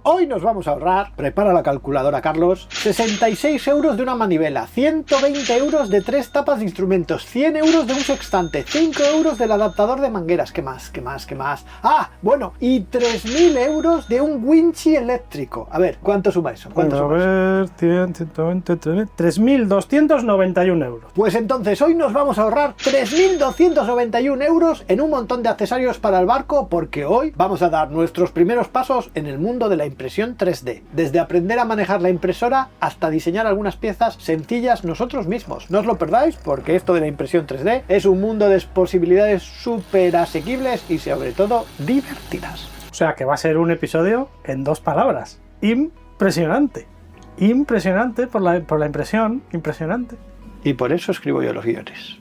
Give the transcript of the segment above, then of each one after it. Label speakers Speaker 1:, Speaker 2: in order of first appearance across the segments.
Speaker 1: Hoy nos vamos a ahorrar, prepara la calculadora Carlos, 66 euros de una manivela, 120 euros de 3 tapas de instrumentos, 100 euros de un sextante, 5 euros del adaptador de mangueras, ¿qué más? Ah, bueno, y 3.000 euros de un winchi eléctrico. A ver, ¿cuánto suma eso?
Speaker 2: A ver, 3.291 euros.
Speaker 1: Pues entonces hoy nos vamos a ahorrar 3.291 euros en un montón de accesorios para el barco, porque hoy vamos a dar nuestros primeros pasos en el mundo de la impresión 3D, desde aprender a manejar la impresora hasta diseñar algunas piezas sencillas nosotros mismos. No os lo perdáis, porque esto de la impresión 3D es un mundo de posibilidades súper asequibles y sobre todo divertidas.
Speaker 2: O sea que va a ser un episodio en 2 palabras. Impresionante. Impresionante por la impresión, impresionante.
Speaker 1: Y por eso escribo yo los guiones.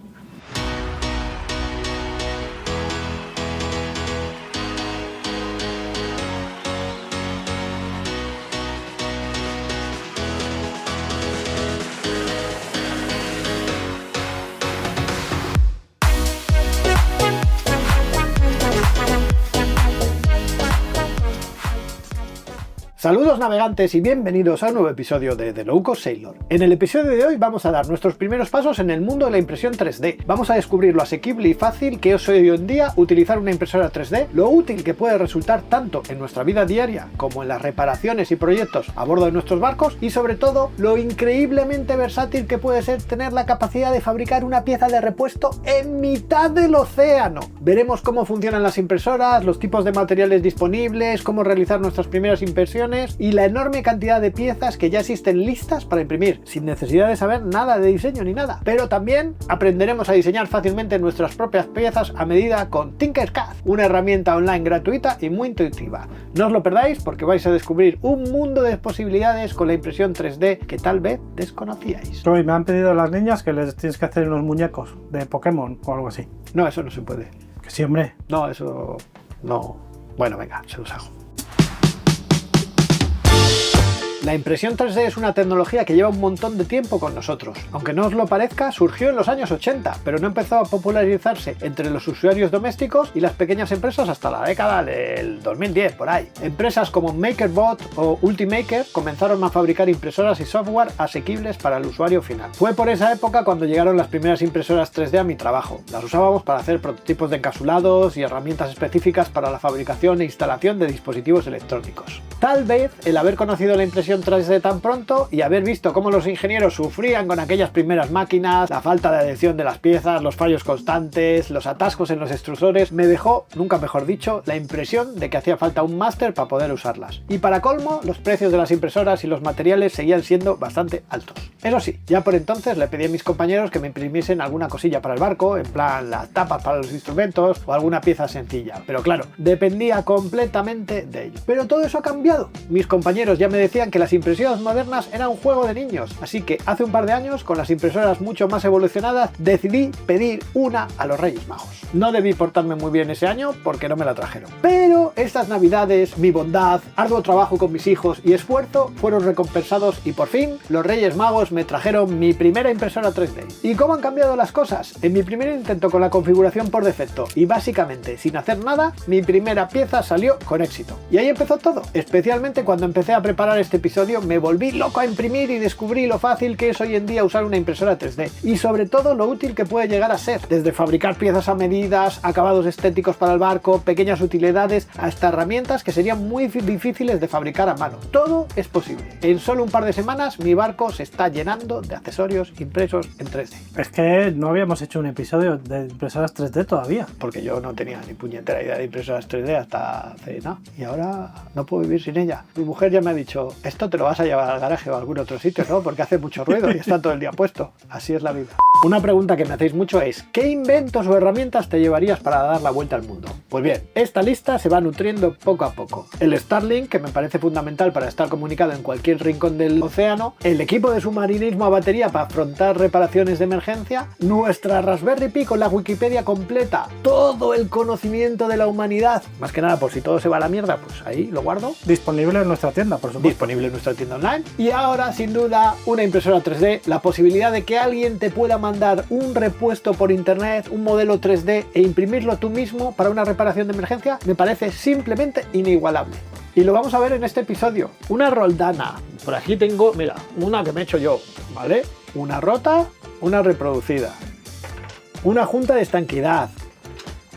Speaker 1: Saludos navegantes y bienvenidos a un nuevo episodio de The Low Cost Sailor. En el episodio de hoy vamos a dar nuestros primeros pasos en el mundo de la impresión 3D. Vamos a descubrir lo asequible y fácil que es hoy en día utilizar una impresora 3D, lo útil que puede resultar tanto en nuestra vida diaria como en las reparaciones y proyectos a bordo de nuestros barcos y sobre todo lo increíblemente versátil que puede ser tener la capacidad de fabricar una pieza de repuesto en mitad del océano. Veremos cómo funcionan las impresoras, los tipos de materiales disponibles, cómo realizar nuestras primeras impresiones y la enorme cantidad de piezas que ya existen listas para imprimir, sin necesidad de saber nada de diseño ni nada. Pero también aprenderemos a diseñar fácilmente nuestras propias piezas a medida con Tinkercad, una herramienta online gratuita y muy intuitiva. No os lo perdáis porque vais a descubrir un mundo de posibilidades con la impresión 3D que tal vez desconocíais.
Speaker 2: Hoy me han pedido las niñas que les tienes que hacer unos muñecos de Pokémon o algo así.
Speaker 1: No, eso no se puede.
Speaker 2: Que sí, hombre.
Speaker 1: No, eso no. Bueno, venga, se los hago. La impresión 3D es una tecnología que lleva un montón de tiempo con nosotros. Aunque no os lo parezca, surgió en los años 80, pero no empezó a popularizarse entre los usuarios domésticos y las pequeñas empresas hasta la década del 2010, por ahí. Empresas como MakerBot o Ultimaker comenzaron a fabricar impresoras y software asequibles para el usuario final. Fue por esa época cuando llegaron las primeras impresoras 3D a mi trabajo. Las usábamos para hacer prototipos de encapsulados y herramientas específicas para la fabricación e instalación de dispositivos electrónicos. Tal vez el haber conocido la impresión 3D tan pronto y haber visto cómo los ingenieros sufrían con aquellas primeras máquinas, la falta de adhesión de las piezas, los fallos constantes, los atascos en los extrusores, me dejó, nunca mejor dicho, la impresión de que hacía falta un máster para poder usarlas. Y para colmo, los precios de las impresoras y los materiales seguían siendo bastante altos. Eso sí, ya por entonces le pedí a mis compañeros que me imprimiesen alguna cosilla para el barco, en plan las tapas para los instrumentos o alguna pieza sencilla. Pero claro, dependía completamente de ello. Pero todo eso ha cambiado. Mis compañeros ya me decían que las impresoras modernas eran un juego de niños, así que hace un par de años, con las impresoras mucho más evolucionadas, decidí pedir una a los Reyes Magos. No debí portarme muy bien ese año porque no me la trajeron. Pero estas navidades, mi bondad, arduo trabajo con mis hijos y esfuerzo fueron recompensados y por fin los Reyes Magos me trajeron mi primera impresora 3D. ¿Y cómo han cambiado las cosas? En mi primer intento con la configuración por defecto y básicamente sin hacer nada, mi primera pieza salió con éxito. Y ahí empezó todo, especialmente cuando empecé a preparar este episodio me volví loco a imprimir y descubrí lo fácil que es hoy en día usar una impresora 3D y sobre todo lo útil que puede llegar a ser, desde fabricar piezas a medidas, acabados estéticos para el barco, pequeñas utilidades, hasta herramientas que serían muy difíciles de fabricar a mano. Todo es posible. En solo un par de semanas mi barco se está llenando de accesorios impresos en 3D.
Speaker 2: Es que no habíamos hecho un episodio de impresoras 3D todavía.
Speaker 1: Porque yo no tenía ni puñetera idea de impresoras 3D hasta hace nada. Y ahora no puedo vivir sin ella. Mi mujer ya me ha dicho, esto te lo vas a llevar al garaje o a algún otro sitio, ¿no? Porque hace mucho ruido y está todo el día puesto. Así es la vida. Una pregunta que me hacéis mucho es, ¿qué inventos o herramientas te llevarías para dar la vuelta al mundo? Pues bien, esta lista se va nutriendo poco a poco. El Starlink, que me parece fundamental para estar comunicado en cualquier rincón del océano, el equipo de submarinismo a batería para afrontar reparaciones de emergencia, nuestra Raspberry Pi con la Wikipedia completa, todo el conocimiento de la humanidad, más que nada por si todo se va a la mierda, pues ahí lo guardo.
Speaker 2: Disponible en nuestra tienda, por supuesto.
Speaker 1: Disponible en nuestra tienda online. Y ahora, sin duda, una impresora 3D, la posibilidad de que alguien te pueda mandar un repuesto por internet, un modelo 3D e imprimirlo tú mismo para una reparación de emergencia, me parece simplemente inigualable. Y lo vamos a ver en este episodio. Una roldana. Por aquí tengo, mira, una que me he hecho yo, ¿vale? Una rota, una reproducida. Una junta de estanquidad.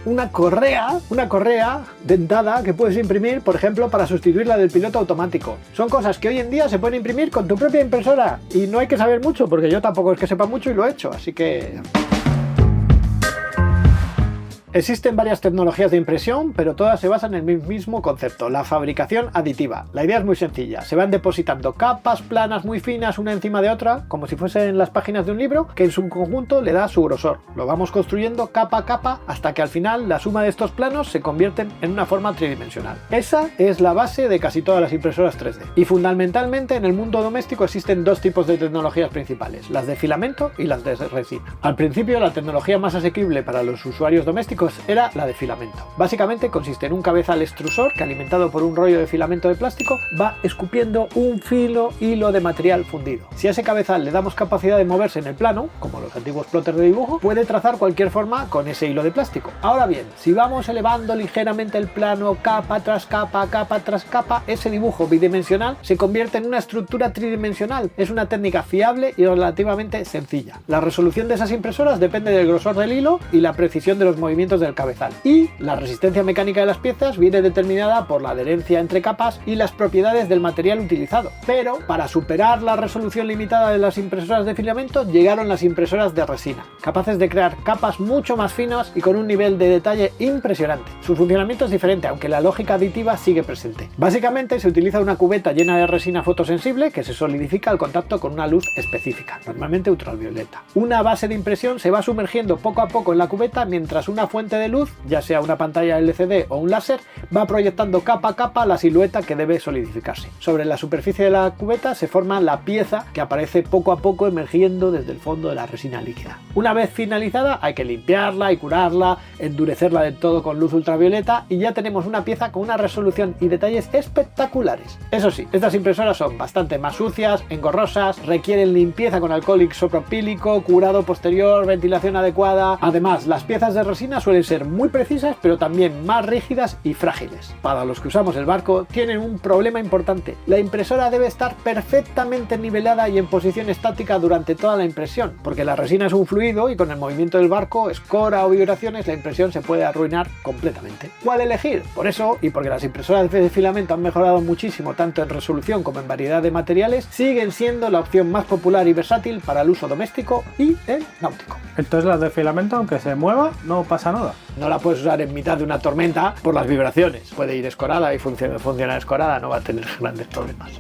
Speaker 1: Una correa dentada que puedes imprimir, por ejemplo, para sustituir la del piloto automático. Son cosas que hoy en día se pueden imprimir con tu propia impresora y no hay que saber mucho, porque yo tampoco es que sepa mucho y lo he hecho, así que... Existen varias tecnologías de impresión, pero todas se basan en el mismo concepto, la fabricación aditiva. La idea es muy sencilla, se van depositando capas planas muy finas una encima de otra, como si fuesen las páginas de un libro, que en su conjunto le da su grosor. Lo vamos construyendo capa a capa hasta que al final la suma de estos planos se convierten en una forma tridimensional. Esa es la base de casi todas las impresoras 3D. Y fundamentalmente en el mundo doméstico existen dos tipos de tecnologías principales, las de filamento y las de resina. Al principio la tecnología más asequible para los usuarios domésticos era la de filamento. Básicamente consiste en un cabezal extrusor que, alimentado por un rollo de filamento de plástico, va escupiendo un hilo de material fundido. Si a ese cabezal le damos capacidad de moverse en el plano, como los antiguos plotters de dibujo, puede trazar cualquier forma con ese hilo de plástico. Ahora bien, si vamos elevando ligeramente el plano capa tras capa, ese dibujo bidimensional se convierte en una estructura tridimensional. Es una técnica fiable y relativamente sencilla. La resolución de esas impresoras depende del grosor del hilo y la precisión de los movimientos del cabezal, y la resistencia mecánica de las piezas viene determinada por la adherencia entre capas y las propiedades del material utilizado. Pero para superar la resolución limitada de las impresoras de filamento llegaron las impresoras de resina, capaces de crear capas mucho más finas y con un nivel de detalle impresionante. Su funcionamiento es diferente, aunque la lógica aditiva sigue presente. Básicamente se utiliza una cubeta llena de resina fotosensible que se solidifica al contacto con una luz específica, normalmente ultravioleta. Una base de impresión se va sumergiendo poco a poco en la cubeta mientras una fuente de luz, ya sea una pantalla LCD o un láser, va proyectando capa a capa la silueta que debe solidificarse. Sobre la superficie de la cubeta se forma la pieza que aparece poco a poco emergiendo desde el fondo de la resina líquida. Una vez finalizada hay que limpiarla y curarla, endurecerla del todo con luz ultravioleta y ya tenemos una pieza con una resolución y detalles espectaculares. Eso sí, estas impresoras son bastante más sucias, engorrosas, requieren limpieza con alcohol isopropílico, curado posterior, ventilación adecuada. Además, las piezas de resina suelen ser muy precisas, pero también más rígidas y frágiles. Para los que usamos el barco, tienen un problema importante. La impresora debe estar perfectamente nivelada y en posición estática durante toda la impresión, porque la resina es un fluido y con el movimiento del barco, escora o vibraciones, la impresión se puede arruinar completamente. ¿Cuál elegir? Por eso, y porque las impresoras de filamento han mejorado muchísimo tanto en resolución como en variedad de materiales, siguen siendo la opción más popular y versátil para el uso doméstico y el náutico.
Speaker 2: Entonces las de filamento, aunque se mueva, no pasa nada.
Speaker 1: No la puedes usar en mitad de una tormenta por las vibraciones. Puede ir escorada y funcionar escorada, no va a tener grandes problemas.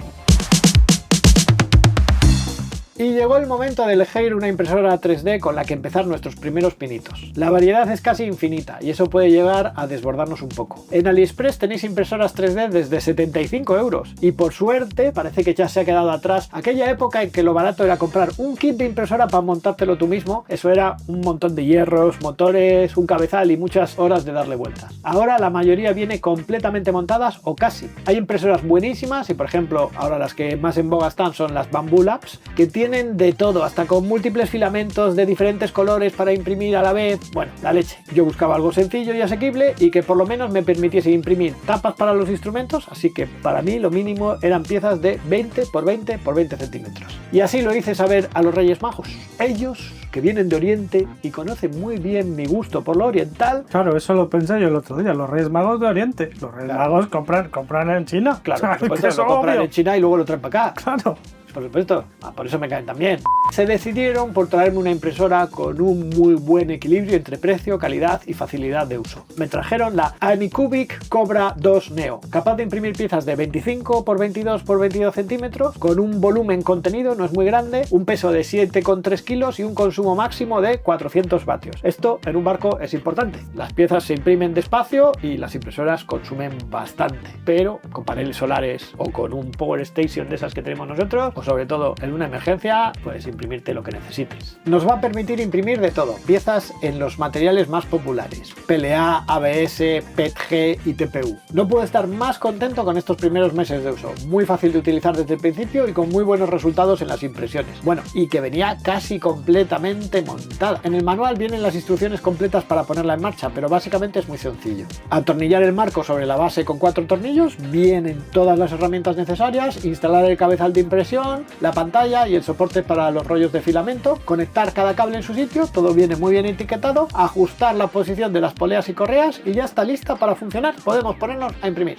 Speaker 1: Y llegó el momento de elegir una impresora 3D con la que empezar nuestros primeros pinitos. La variedad es casi infinita y eso puede llegar a desbordarnos un poco. En AliExpress tenéis impresoras 3D desde 75 € y por suerte parece que ya se ha quedado atrás aquella época en que lo barato era comprar un kit de impresora para montártelo tú mismo. Eso era un montón de hierros, motores, un cabezal y muchas horas de darle vueltas. Ahora la mayoría viene completamente montadas o casi. Hay impresoras buenísimas y por ejemplo ahora las que más en boga están son las Bambu Labs, que tienen de todo, hasta con múltiples filamentos de diferentes colores para imprimir a la vez. Bueno, la leche. Yo buscaba algo sencillo y asequible y que por lo menos me permitiese imprimir tapas para los instrumentos, así que para mí lo mínimo eran piezas de 20 x 20 x 20 centímetros. Y así lo hice saber a los Reyes Magos. Ellos, que vienen de Oriente y conocen muy bien mi gusto por lo oriental.
Speaker 2: Claro, eso lo pensé yo el otro día, los Reyes Magos de Oriente. Los Reyes Magos compran en China.
Speaker 1: Claro, pues lo compran en China y luego lo traen para acá.
Speaker 2: Claro.
Speaker 1: Por supuesto, por eso me caen también. Se decidieron por traerme una impresora con un muy buen equilibrio entre precio, calidad y facilidad de uso. Me trajeron la Anycubic Cobra 2 Neo, capaz de imprimir piezas de 25 x 22 x 22 centímetros, con un volumen contenido, no es muy grande, un peso de 7,3 kilos y un consumo máximo de 400 vatios. Esto en un barco es importante. Las piezas se imprimen despacio y las impresoras consumen bastante, pero con paneles solares o con un Power Station de esas que tenemos nosotros, o sobre todo en una emergencia, puedes imprimirte lo que necesites. Nos va a permitir imprimir de todo, piezas en los materiales más populares, PLA, ABS, PETG y TPU. No puedo estar más contento con estos primeros meses de uso, muy fácil de utilizar desde el principio y con muy buenos resultados en las impresiones. Bueno, y que venía casi completamente montada. En el manual vienen las instrucciones completas para ponerla en marcha, pero básicamente es muy sencillo. Atornillar el marco sobre la base con 4 tornillos, vienen todas las herramientas necesarias, instalar el cabezal de impresión, la pantalla y el soporte para los rollos de filamento, conectar cada cable en su sitio, todo viene muy bien etiquetado, ajustar la posición de las poleas y correas y ya está lista para funcionar. Podemos ponernos a imprimir.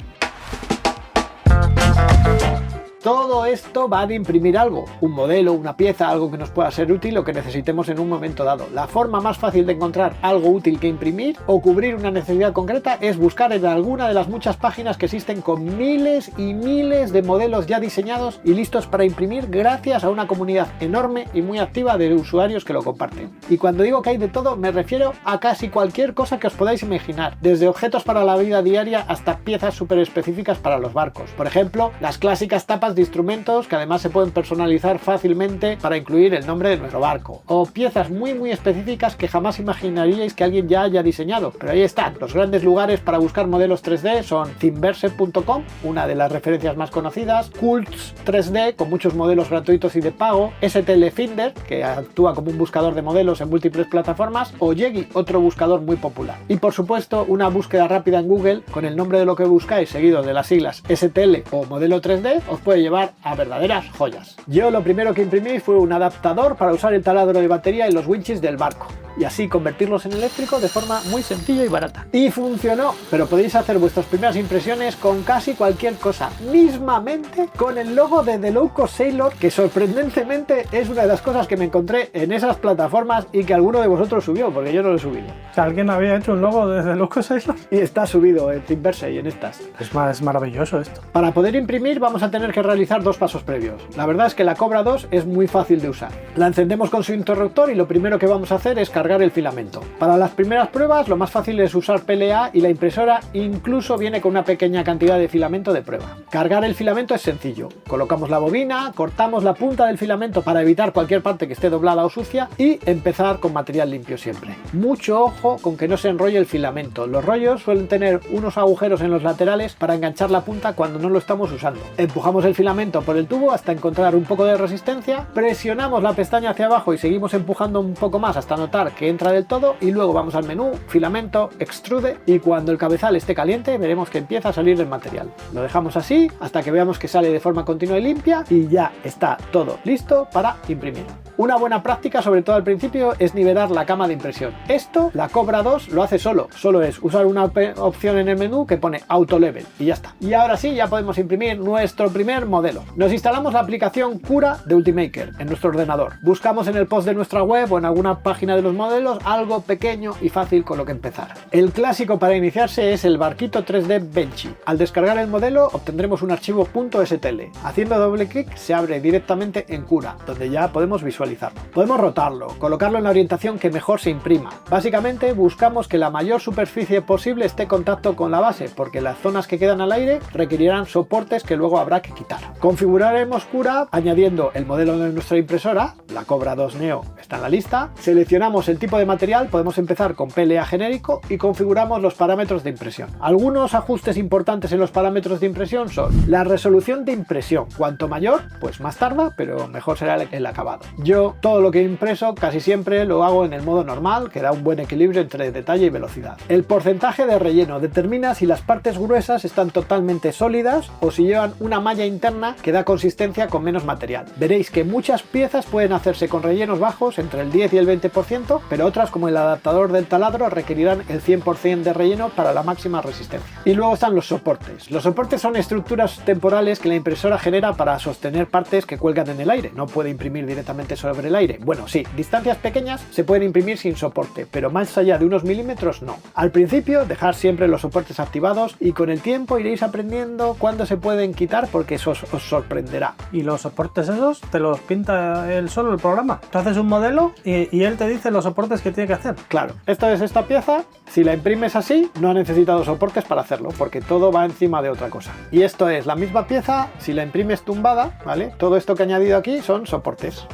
Speaker 1: Todo esto va de imprimir algo, un modelo, una pieza, algo que nos pueda ser útil o que necesitemos en un momento dado. La forma más fácil de encontrar algo útil que imprimir o cubrir una necesidad concreta es buscar en alguna de las muchas páginas que existen con miles y miles de modelos ya diseñados y listos para imprimir gracias a una comunidad enorme y muy activa de usuarios que lo comparten. Y cuando digo que hay de todo, me refiero a casi cualquier cosa que os podáis imaginar, desde objetos para la vida diaria hasta piezas súper específicas para los barcos. Por ejemplo, las clásicas tapas de instrumentos que además se pueden personalizar fácilmente para incluir el nombre de nuestro barco, o piezas muy específicas que jamás imaginaríais que alguien ya haya diseñado, pero ahí están. Los grandes lugares para buscar modelos 3D son thinverse.com, una de las referencias más conocidas, Cults 3D con muchos modelos gratuitos y de pago, STL Finder, que actúa como un buscador de modelos en múltiples plataformas, o Yegi, otro buscador muy popular. Y por supuesto, una búsqueda rápida en Google con el nombre de lo que buscáis seguido de las siglas STL o modelo 3D os puede llevar a verdaderas joyas. Yo lo primero que imprimí fue un adaptador para usar el taladro de batería y los winches del barco, y así convertirlos en eléctrico de forma muy sencilla y barata. Y funcionó, pero podéis hacer vuestras primeras impresiones con casi cualquier cosa, mismamente con el logo de The Low Cost Sailor, que sorprendentemente es una de las cosas que me encontré en esas plataformas y que alguno de vosotros subió, porque yo no lo he subido.
Speaker 2: O sea, alguien había hecho un logo de The Low Cost Sailor
Speaker 1: Y está subido en Thinverse y en estas.
Speaker 2: Es maravilloso esto.
Speaker 1: Para poder imprimir vamos a tener que realizar dos pasos previos. La verdad es que la Cobra 2 es muy fácil de usar. La encendemos con su interruptor y lo primero que vamos a hacer es cargar el filamento. Para las primeras pruebas lo más fácil es usar PLA y la impresora incluso viene con una pequeña cantidad de filamento de prueba. Cargar el filamento es sencillo. Colocamos la bobina, cortamos la punta del filamento para evitar cualquier parte que esté doblada o sucia y empezar con material limpio siempre. Mucho ojo con que no se enrolle el filamento. Los rollos suelen tener unos agujeros en los laterales para enganchar la punta cuando no lo estamos usando. Empujamos el filamento por el tubo hasta encontrar un poco de resistencia, presionamos la pestaña hacia abajo y seguimos empujando un poco más hasta notar que entra del todo y luego vamos al menú, filamento, extrude y cuando el cabezal esté caliente veremos que empieza a salir el material. Lo dejamos así hasta que veamos que sale de forma continua y limpia y ya está todo listo para imprimir. Una buena práctica, sobre todo al principio, es nivelar la cama de impresión. Esto la Cobra 2 lo hace solo es usar una opción en el menú que pone Auto Level y ya está. Y ahora sí, ya podemos imprimir nuestro primer modelo. Nos instalamos la aplicación Cura de Ultimaker en nuestro ordenador. Buscamos en el post de nuestra web o en alguna página de los modelos algo pequeño y fácil con lo que empezar. El clásico para iniciarse es el barquito 3D Benchy. Al descargar el modelo obtendremos un archivo .stl. Haciendo doble clic se abre directamente en Cura, donde ya podemos visualizarlo. Podemos rotarlo, colocarlo en la orientación que mejor se imprima. Básicamente buscamos que la mayor superficie posible esté en contacto con la base, porque las zonas que quedan al aire requerirán soportes que luego habrá que quitar. Configuraremos Cura añadiendo el modelo de nuestra impresora, la Cobra 2 Neo está en la lista, seleccionamos el tipo de material, podemos empezar con PLA genérico y configuramos los parámetros de impresión. Algunos ajustes importantes en los parámetros de impresión son la resolución de impresión, cuanto mayor, pues más tarda, pero mejor será el acabado. Yo todo lo que he impreso casi siempre lo hago en el modo normal, que da un buen equilibrio entre detalle y velocidad. El porcentaje de relleno determina si las partes gruesas están totalmente sólidas o si llevan una malla interna que da consistencia con menos material. Veréis que muchas piezas pueden hacerse con rellenos bajos entre el 10 y el 20%, pero otras como el adaptador del taladro requerirán el 100% de relleno para la máxima resistencia. Y luego están los soportes. Los soportes son estructuras temporales que la impresora genera para sostener partes que cuelgan en el aire. No puede imprimir directamente sobre el aire. Bueno, sí, distancias pequeñas se pueden imprimir sin soporte, pero más allá de unos milímetros no. Al principio, dejar siempre los soportes activados y con el tiempo iréis aprendiendo cuándo se pueden quitar porque eso os sorprenderá.
Speaker 2: ¿Y los soportes esos te los pinta él solo el programa? Tú haces un modelo y él te dice los soportes que tiene que hacer.
Speaker 1: Claro, esto es esta pieza. Si la imprimes así, no ha necesitado soportes para hacerlo, porque todo va encima de otra cosa. Y esto es la misma pieza, si la imprimes tumbada, ¿vale? Todo esto que he añadido aquí son soportes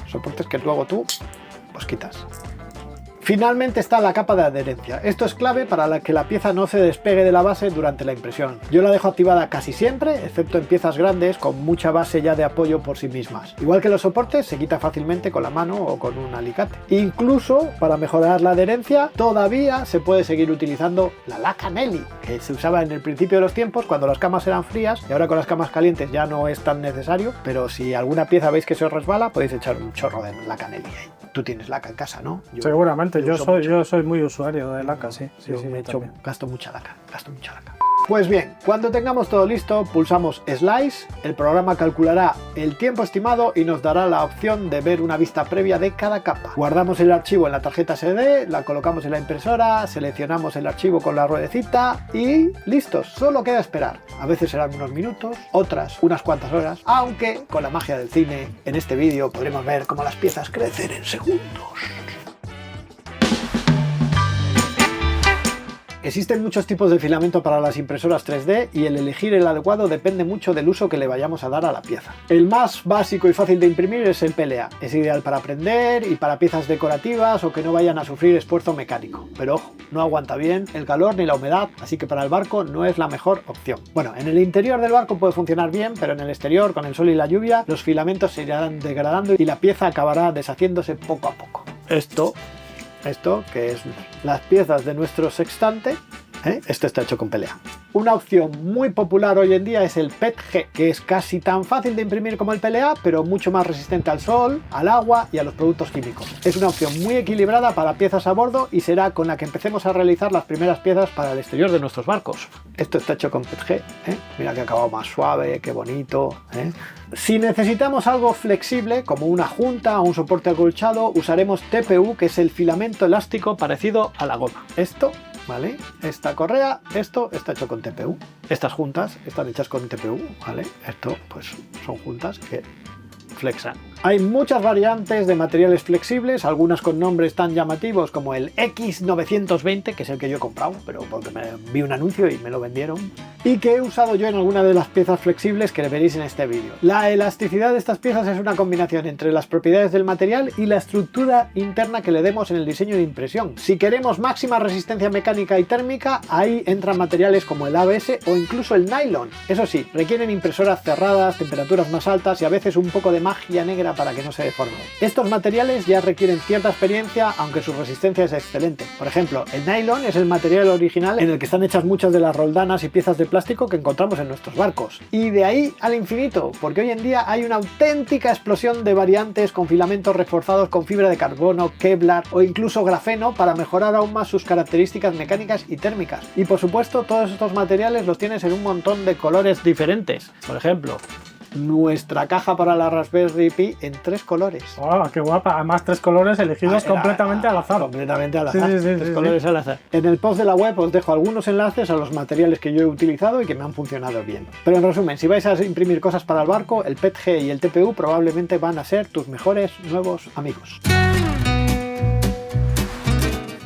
Speaker 1: que luego tú pues quitas. Finalmente está la capa de adherencia. Esto es clave para que la pieza no se despegue de la base durante la impresión. Yo la dejo activada casi siempre, excepto en piezas grandes con mucha base ya de apoyo por sí mismas. Igual que los soportes, se quita fácilmente con la mano o con un alicate. Incluso, para mejorar la adherencia, todavía se puede seguir utilizando la laca Nelly, que se usaba en el principio de los tiempos cuando las camas eran frías, y ahora con las camas calientes ya no es tan necesario, pero si alguna pieza veis que se os resbala, podéis echar un chorro de laca Nelly ahí. Tú tienes laca en casa, ¿no?
Speaker 2: Seguramente, yo soy muy usuario de laca, sí.
Speaker 1: Gasto mucha laca. Pues bien, cuando tengamos todo listo, pulsamos Slice, el programa calculará el tiempo estimado y nos dará la opción de ver una vista previa de cada capa. Guardamos el archivo en la tarjeta SD, la colocamos en la impresora, seleccionamos el archivo con la ruedecita y listos, solo queda esperar. A veces serán unos minutos, otras unas cuantas horas, aunque con la magia del cine, en este vídeo podremos ver cómo las piezas crecen en segundos. Existen muchos tipos de filamento para las impresoras 3D y el elegir el adecuado depende mucho del uso que le vayamos a dar a la pieza. El más básico y fácil de imprimir es el PLA. Es ideal para aprender y para piezas decorativas o que no vayan a sufrir esfuerzo mecánico. Pero ojo, no aguanta bien el calor ni la humedad, así que para el barco no es la mejor opción. Bueno, en el interior del barco puede funcionar bien, pero en el exterior, con el sol y la lluvia, los filamentos se irán degradando y la pieza acabará deshaciéndose poco a poco. Esto que es las piezas de nuestro sextante, esto está hecho con PLA. Una opción muy popular hoy en día es el PETG, que es casi tan fácil de imprimir como el PLA, pero mucho más resistente al sol, al agua y a los productos químicos. Es una opción muy equilibrada para piezas a bordo y será con la que empecemos a realizar las primeras piezas para el exterior de nuestros barcos. Esto está hecho con PETG, mira que acabado más suave, qué bonito. Si necesitamos algo flexible, como una junta o un soporte acolchado, usaremos TPU, que es el filamento elástico parecido a la goma. Esto, ¿vale? Esta correa, esto está hecho con TPU. Estas juntas están hechas con TPU, ¿vale? Esto, pues, son juntas que flexan. Hay muchas variantes de materiales flexibles, algunas con nombres tan llamativos como el X920, que es el que yo he comprado, pero porque me vi un anuncio y me lo vendieron, y que he usado yo en alguna de las piezas flexibles que veréis en este vídeo. La elasticidad de estas piezas es una combinación entre las propiedades del material y la estructura interna que le demos en el diseño de impresión. Si queremos máxima resistencia mecánica y térmica, ahí entran materiales como el ABS o incluso el nylon. Eso sí, requieren impresoras cerradas, temperaturas más altas y a veces un poco de magia negra para que no se deformen. Estos materiales ya requieren cierta experiencia, aunque su resistencia es excelente. Por ejemplo, el nylon es el material original en el que están hechas muchas de las roldanas y piezas de plástico que encontramos en nuestros barcos. Y de ahí al infinito, porque hoy en día hay una auténtica explosión de variantes con filamentos reforzados con fibra de carbono, Kevlar o incluso grafeno para mejorar aún más sus características mecánicas y térmicas. Y por supuesto, todos estos materiales los tienes en un montón de colores diferentes. Por ejemplo, nuestra caja para la Raspberry Pi en 3 colores.
Speaker 2: ¡Oh, qué guapa! Además, 3 colores elegidos completamente al azar.
Speaker 1: Completamente al azar. Sí, 3 colores al azar. En el post de la web os dejo algunos enlaces a los materiales que yo he utilizado y que me han funcionado bien. Pero en resumen, si vais a imprimir cosas para el barco, el PETG y el TPU probablemente van a ser tus mejores nuevos amigos.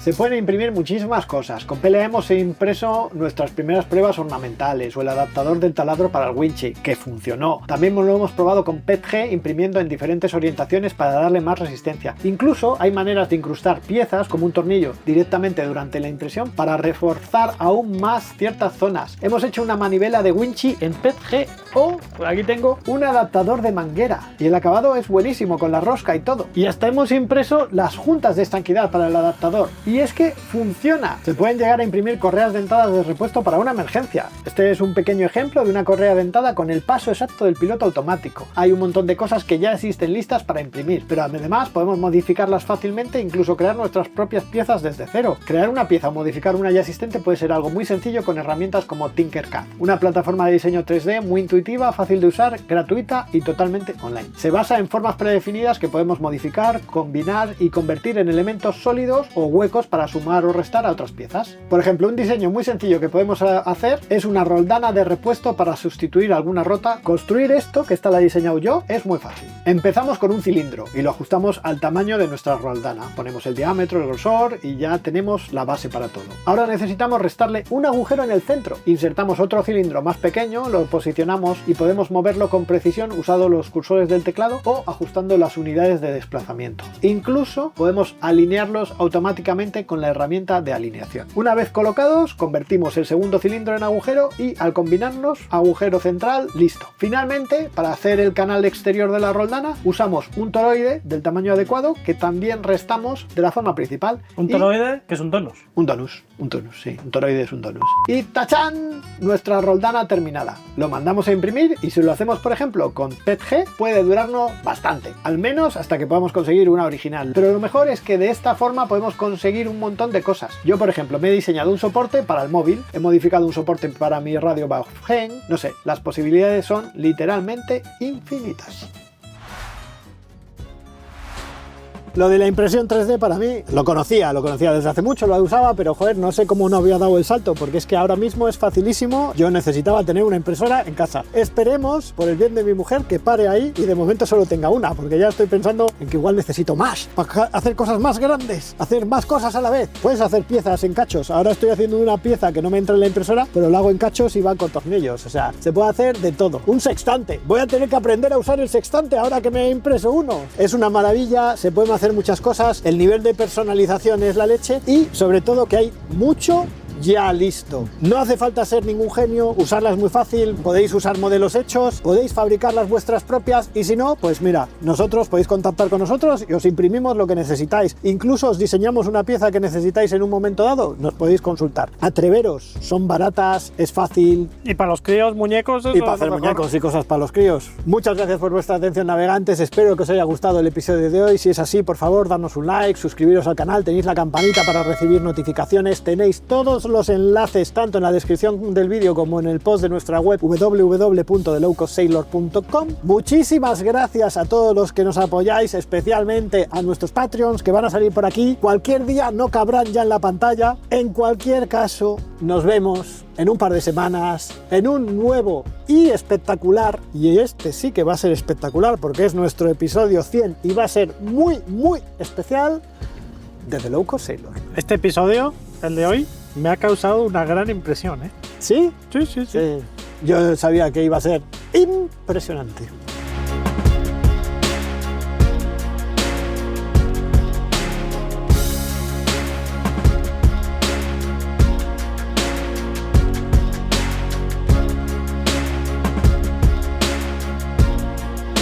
Speaker 1: Se pueden imprimir muchísimas cosas. Con PLA hemos impreso nuestras primeras pruebas ornamentales o el adaptador del taladro para el winchi, que funcionó. También lo hemos probado con PETG imprimiendo en diferentes orientaciones para darle más resistencia. Incluso hay maneras de incrustar piezas como un tornillo directamente durante la impresión para reforzar aún más ciertas zonas. Hemos hecho una manivela de winchi en PETG o, por aquí tengo, un adaptador de manguera. Y el acabado es buenísimo con la rosca y todo. Y hasta hemos impreso las juntas de estanquidad para el adaptador. Y es que funciona. Se pueden llegar a imprimir correas dentadas de repuesto para una emergencia. Este es un pequeño ejemplo de una correa dentada con el paso exacto del piloto automático. Hay un montón de cosas que ya existen listas para imprimir, pero además podemos modificarlas fácilmente e incluso crear nuestras propias piezas desde cero. Crear una pieza o modificar una ya existente puede ser algo muy sencillo con herramientas como Tinkercad, una plataforma de diseño 3D muy intuitiva, fácil de usar, gratuita y totalmente online. Se basa en formas predefinidas que podemos modificar, combinar y convertir en elementos sólidos o huecos para sumar o restar a otras piezas. Por ejemplo, un diseño muy sencillo que podemos hacer es una roldana de repuesto para sustituir alguna rota. Construir esto, que esta la he diseñado yo, es muy fácil. Empezamos con un cilindro y lo ajustamos al tamaño de nuestra roldana. Ponemos el diámetro, el grosor y ya tenemos la base para todo. Ahora necesitamos restarle un agujero en el centro. Insertamos otro cilindro más pequeño, lo posicionamos y podemos moverlo con precisión usando los cursores del teclado o ajustando las unidades de desplazamiento. Incluso podemos alinearlos automáticamente con la herramienta de alineación. Una vez colocados, convertimos el segundo cilindro en agujero y al combinarlos, agujero central, listo. Finalmente, para hacer el canal exterior de la roldana, usamos un toroide del tamaño adecuado que también restamos de la forma principal.
Speaker 2: ¿Un toroide? ¿Qué es un donus?
Speaker 1: Un donus, sí. Un toroide es un donus. Y ¡tachán! Nuestra roldana terminada. Lo mandamos a imprimir y si lo hacemos, por ejemplo, con PETG, puede durarnos bastante. Al menos hasta que podamos conseguir una original. Pero lo mejor es que de esta forma podemos conseguir un montón de cosas. Yo, por ejemplo, me he diseñado un soporte para el móvil, he modificado un soporte para mi radio Bauhaus, no sé, las posibilidades son literalmente infinitas. Lo de la impresión 3D para mí lo conocía desde hace mucho, lo usaba, pero joder, no sé cómo no había dado el salto, porque es que ahora mismo es facilísimo. Yo necesitaba tener una impresora en casa. Esperemos, por el bien de mi mujer, que pare ahí y de momento solo tenga una, porque ya estoy pensando en que igual necesito más, para hacer cosas más grandes, hacer más cosas a la vez. Puedes hacer piezas en cachos. Ahora estoy haciendo una pieza que no me entra en la impresora, pero la hago en cachos y va con tornillos. O sea, se puede hacer de todo. Un sextante. Voy a tener que aprender a usar el sextante ahora que me he impreso uno. Es una maravilla, se pueden hacer muchas cosas, el nivel de personalización es la leche y sobre todo que hay mucho ya listo. No hace falta ser ningún genio, usarla es muy fácil, podéis usar modelos hechos, podéis fabricar las vuestras propias y si no, pues mira, nosotros podéis contactar con nosotros y os imprimimos lo que necesitáis. Incluso os diseñamos una pieza que necesitáis en un momento dado, nos podéis consultar. Atreveros, son baratas, es fácil.
Speaker 2: Y para los críos, muñecos...
Speaker 1: Y para hacer muñecos y cosas para los críos. Muchas gracias por vuestra atención, navegantes, espero que os haya gustado el episodio de hoy. Si es así, por favor, dadnos un like, suscribiros al canal, tenéis la campanita para recibir notificaciones, tenéis todos los enlaces tanto en la descripción del vídeo como en el post de nuestra web www.thelowcostsailor.com. Muchísimas gracias a todos los que nos apoyáis, especialmente a nuestros Patreons que van a salir por aquí. Cualquier día no cabrán ya en la pantalla. En cualquier caso, nos vemos en un par de semanas en un nuevo y espectacular, y este sí que va a ser espectacular porque es nuestro episodio 100 y va a ser muy, muy especial, de The Low Cost Sailor.
Speaker 2: Este episodio, el de hoy, me ha causado una gran impresión, ¿eh?
Speaker 1: ¿Sí?
Speaker 2: Sí.
Speaker 1: Yo sabía que iba a ser impresionante.